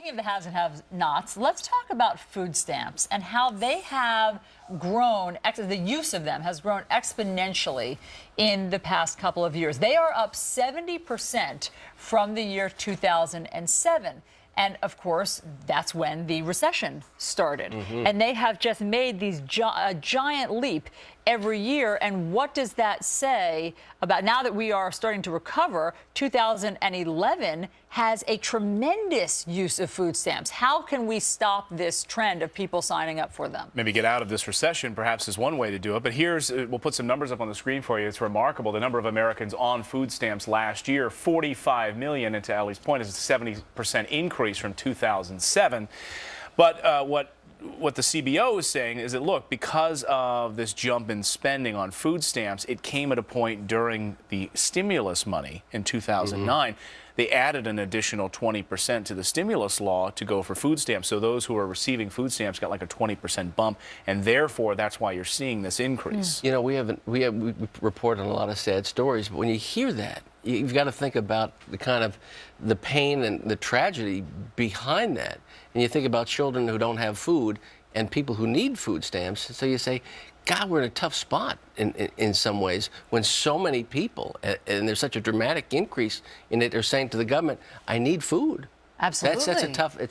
Speaking of the haves and have-nots, let's talk about food stamps and how they have grown, the use of them has grown exponentially in the past couple of years. They are up 70% from the year 2007. And, of course, that's when the recession started. And they have just made these a giant leap every year. And what does that say about now that we are starting to recover? 2011 has a tremendous use of food stamps. How can we stop this trend of people signing up for them? Maybe get out of this recession, perhaps, is one way to do it. But we'll put some numbers up on the screen for you. It's remarkable. The number of Americans on food stamps last year, 45 million. And to Ellie's point, is a 70% increase from 2007. But what the CBO is saying is that, look, because of this jump in spending on food stamps, it came at a point during the stimulus money in 2009. They added an additional 20% to the stimulus law to go for food stamps. So those who are receiving food stamps got like a 20% bump, and therefore that's why you're seeing this increase. You know, we report on a lot of sad stories, but when you hear that, you've got to think about the pain and the tragedy behind that. And you think about children who don't have food and people who need food stamps. So you say, God, we're in a tough spot in some ways when so many people, and there's such a dramatic increase in it, are saying to the government, I need food. Absolutely. It's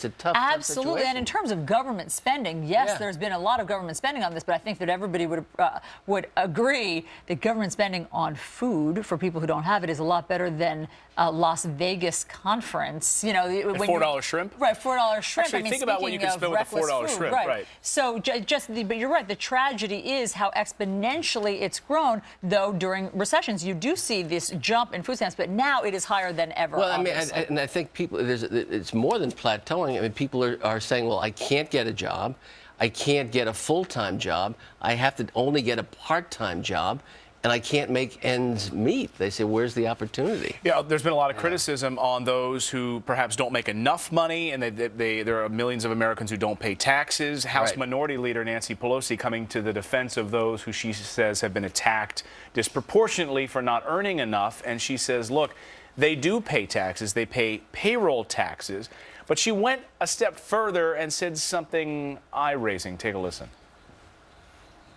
a tough Absolutely. situation. And in terms of government spending, yes, there's been a lot of government spending on this, but I think that everybody would agree that government spending on food for people who don't have it is a lot better than a Las Vegas conference. You know, when $4 shrimp? Right, $4 shrimp. Actually, think about what you can spend with a $4 shrimp. Right. So, but you're right. The tragedy is how exponentially it's grown, though during recessions you do see this jump in food stamps, but now it is higher than ever. Well, I mean, and I think people, it's more than plateauing. I mean, people are saying, well, I can't get a job. I can't get a full-time job. I have to only get a part-time job. And I can't make ends meet. They say, where's the opportunity? Yeah, there's been a lot of criticism on those who perhaps don't make enough money, and there are millions of Americans who don't pay taxes. House Minority Leader Nancy Pelosi coming to the defense of those who she says have been attacked disproportionately for not earning enough. And she says, look, they do pay taxes. They pay payroll taxes. But she went a step further and said something eye-raising. Take a listen.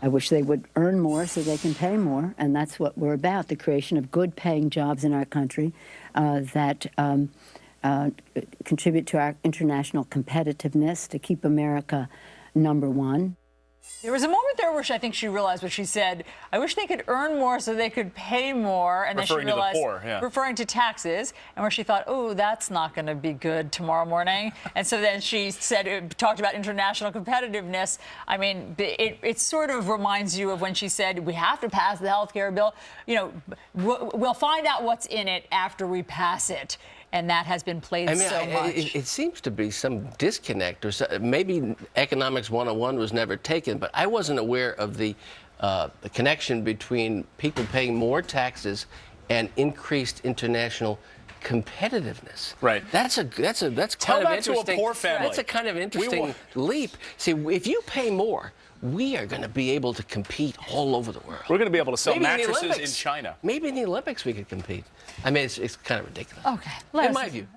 I wish they would earn more so they can pay more, and that's what we're about, the creation of good-paying jobs in our country that contribute to our international competitiveness, to keep America #1. There was a moment there where I think she realized what she said. I wish they could earn more so they could pay more. And then she realized, to the poor, referring to taxes, and where she thought, oh, that's not going to be good tomorrow morning. And so then she talked about international competitiveness. I mean, it sort of reminds you of when she said, we have to pass the health care bill. You know, we'll find out what's in it after we pass it. And that has been played so much. It seems to be some disconnect, or maybe Economics 101 was never taken, but I wasn't aware of the connection between people paying more taxes and increased international competitiveness. Right. That's kind of interesting. To a poor family. That's a kind of interesting leap. See, if you pay more, we are going to be able to compete all over the world. We're going to be able to sell maybe mattresses in China. Maybe in the Olympics we could compete. I mean, it's kind of ridiculous. Okay. In my view.